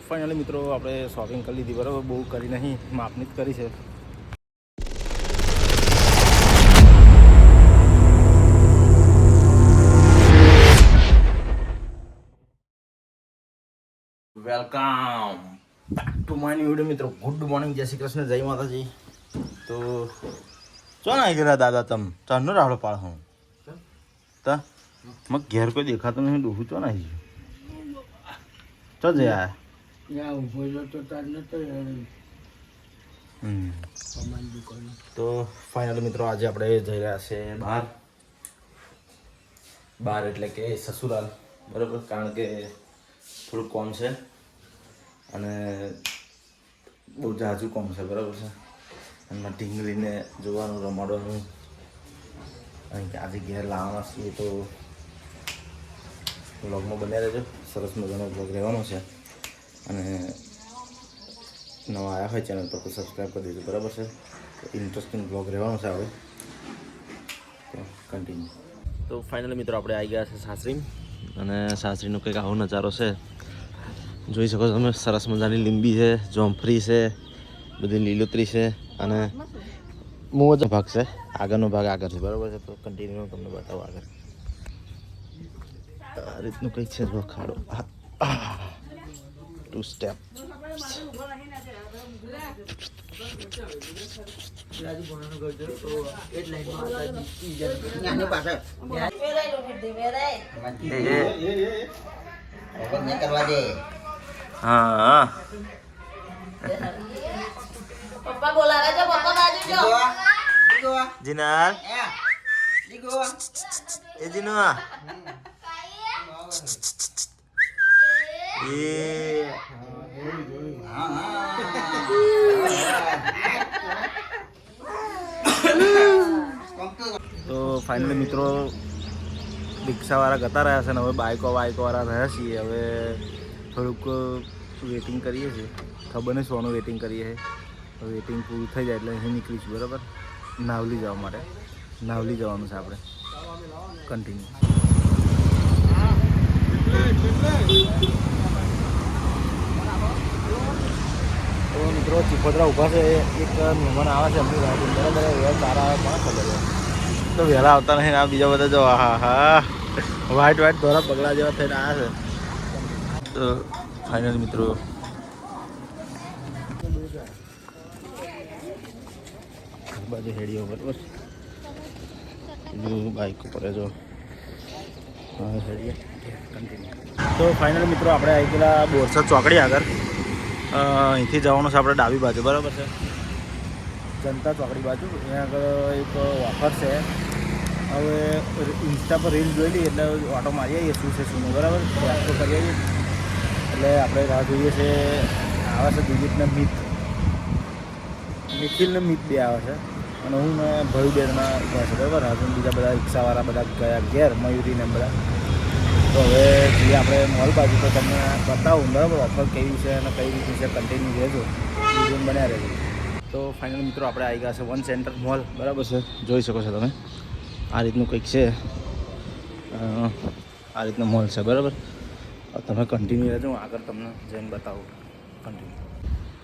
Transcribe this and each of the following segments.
Finally મિત્રો આપણે shopping કરી લીધી બરાબર, બહુ કરી નહીં, માપની જ કરી છે. Welcome back to my new video મિત્રો. ગુડ મોર્નિંગ, જય શ્રી કૃષ્ણ, જય માતાજી. તો ચો ના ગયા દાદા તમ ચારનો રાવડો પાડ હું તા મગ ઘેર કોઈ દેખાતો નહીં, ડોહું ચો ના ચો જયા તો ફાઇનલી મિત્રો આજે આપણે જઈ રહ્યા છે બહાર એટલે કે સસુરાલ બરાબર, કારણ કે થોડુંક કોમ છે અને બહુ જાજુ કોમ છે બરાબર છે. અને ઢીંગલીને જોવાનું, રમાડવાનું, અહીં આજે ઘેર લાવવાના છીએ તો વ્લોગમાં બન્યા રહેજો. સરસ મજાનો વ્લોગ રહેવાનો છે અને નવા આવ્યા હોય ચેનલ પર તો સબસ્ક્રાઈબ કરી દેજો બરાબર છે. તો ઇન્ટરેસ્ટિંગ વ્લોગ રહેવાનો છે હવે, તો કન્ટિન્યુ. તો ફાઇનલી મિત્રો આપણે આવી ગયા છે સાસરી, અને સાસરીનો કંઈક આવો નજારો છે, જોઈ શકો છો તમે. સરસ મજાની લીંબી છે, જોંફરી છે, બધી લીલોતરી છે અને મોજો ભાગ છે, આગળનો ભાગ આગળ છે બરાબર છે. તો કન્ટિન્યુ તમને બતાવો આગળ આ રીતનું કંઈક છે જો ખાડો, 2 સ્ટેપ. હા પપ્પા બોલાવે છે, પપ્પા બાજુ જો જીનાર એ જીનુઆ એ તો ફાઇનલી મિત્રો રિક્ષાવાળા જતા રહ્યા છે ને હવે બાઇકોવાળા રહ્યા છીએ. હવે થોડુંક વેટિંગ કરીએ છીએ, ખબર નહીં શોનું વેટિંગ કરીએ છીએ. વેટિંગ પૂરું થઈ જાય એટલે અહીં નીકળીશું બરાબર, નાવલી જવા માટે. નાવલી જવાનું છે આપણે, કન્ટિન્યુ. તો મિત્રો ચીખોદરા ઊભા છે, એક મહેમાન આવે છે એમની ગાડી બરાબર, એ તારા મને ખબર છે. તો વહેલા આવતા નહીં, આ બીજા બધા જો હા વ્હાઈટ ધોરા પગલા જેવા થઈને આવ્યા છે. તો ફાઇનલ મિત્રો બાજુ હેડીઓ બરાબર, બાઈક ઉપર જો હેડીએ કન્ટિન્યુ. તો ફાઇનલ મિત્રો આપણે આવી ગયેલા બોરસદ ચોકડી આગળ. અહીંથી જવાનું છે આપણે ડાબી બાજુ બરાબર છે, જનતા ચોકડી બાજુ. અહીંયા આગળ એક ઓફર છે. હવે ઇન્સ્ટા પર રીલ જોઈ લઈએ એટલે ઓટો મારી આવીએ શું છે શું બરાબર, વાતો કરી આવીએ. એટલે આપણે રાહ જોઈએ છે, આવે છે દિલીપને મિત, નિખિલને મિત બે આવે છે અને હું ને ભયું બેના ઉભા છે બરાબર. રાજુ બીજા બધા રિક્ષાવાળા બધા ગયા ઘેર, મયુરીને બધા. તો હવે જઈએ આપણે મોલ બાજુ, તો તમને બતાવું બરાબર ઓફર કેવી છે અને કઈ રીતની છે. કન્ટિન્યુ રહેજો, વિડીયો બન્યા રહેજો. તો ફાઇનલ મિત્રો આપણે આવી ગયા છે વન સેન્ટર મોલ બરાબર છે, જોઈ શકો છો તમે. આ રીતનું કંઈક છે, આ રીતનો મોલ છે બરાબર. તમે કન્ટિન્યુ રહેજો, હું આગળ તમને જઈને બતાવું કન્ટિન્યુ.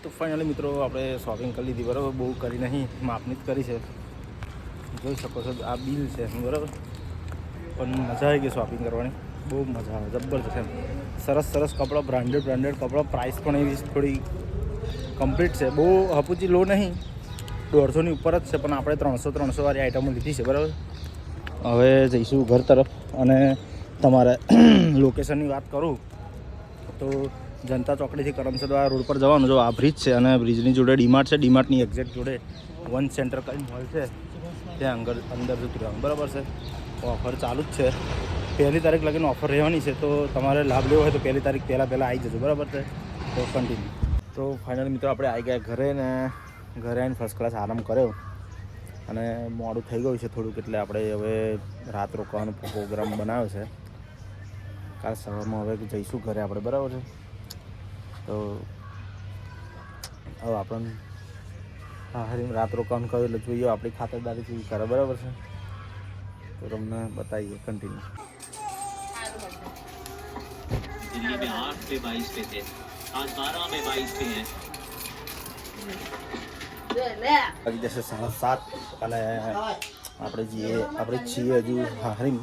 તો ફાઇનલી મિત્રો આપણે શોપિંગ કરી લીધી બરાબર, બહુ કરી નહીં, માપની જ કરી છે. જોઈ શકો છો આ બિલ છે બરાબર. પણ મજા આવી ગઈ શોપિંગ કરવાની, બહુ મજા આવે, જબરજસ્ત એમ. સરસ કપડાં, બ્રાન્ડેડ કપડાં, પ્રાઇસ પણ એવી થોડી કમ્પ્લીટ છે, બહુ હપુચી લો નહીં, 150ની ઉપર જ છે. પણ આપણે 300 વાળી આઈટમો લીધી છે બરાબર. હવે જઈશું ઘર તરફ. અને તમારે લોકેશનની વાત કરું તો જનતા ચોકડીથી કરમસદવાળા રોડ પર જવાનું. જો આ બ્રિજ છે અને બ્રિજની જોડે ડીમાર્ટ છે, ડીમાર્ટની એક્ઝેક્ટ જોડે વન સેન્ટર કરીને મોલ છે, ત્યાં અંદર જતું રહેવાનું બરાબર છે. ઓફર ચાલુ જ છે, 1 તારીખ લગીને ઓફર રહેવાની છે. તો તમારે લાભ લેવો હોય તો 1 તારીખ પહેલાં આવી જજો બરાબર છે. તો કન્ટિન્યુ. તો ફાઇનલ મિત્રો આપણે આવી ગયા ઘરે, ને ઘરે આવીને ફર્સ્ટ ક્લાસ આરામ કર્યો અને મોડું થઈ ગયું છે થોડુંક, એટલે આપણે હવે રાત રોકવાનો પ્રોગ્રામ બનાવ્યો છે. કાલ સવારમાં હવે જઈશું ઘરે આપણે બરાબર છે. તો હવે આપણને હારી રાત રોકાવાનું કહ્યું એટલે જોઈએ આપણી ખાતરદારી કેવી કરે બરાબર છે. તો તમને बताइए कंटिन्यू. दिल्ली में 8 पे 22 पे थे, आज 12 में 22 भी हैं વાગી જશે 7:30 અને આપણે છીએ હજુ હારીમ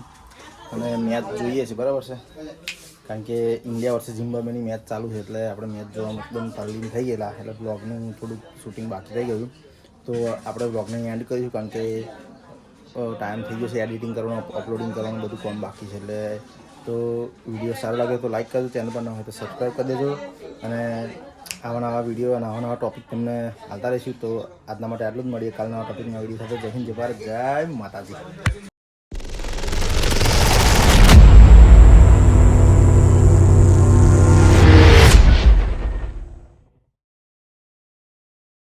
અને મેચ જોઈએ છે બરાબર છે કારણ કે ઇન્ડિયા વર્સેસ ઝિમ્બાબ્વેની મેચ ચાલુ છે એટલે આપણે મેચ જોવામાં એકદમ તાલીમ થઈ ગયેલા એટલે બ્લોગનું થોડુંક શૂટિંગ બાકી રહી ગયું તો આપણે બ્લોગને એન્ડ કરીશું કારણ કે ટાઈમ થઈ ગયો છે એડિટિંગ કરવાનું અપલોડિંગ કરવાનું બધું કામ બાકી છે એટલે તો વિડીયો સારો લાગે તો લાઈક કરજો, ચેનલ પર ન હોય તો સબસ્ક્રાઈબ કરી દેજો અને આવા વિડીયો અને આવા ટોપિક તમને આવતા રહીશું. તો આજના માટે આટલું જ, મળીએ કાલના ટોપિકના વિડીયો સાથે. જય હિન્દ, જય ભારત, જય માતાજી.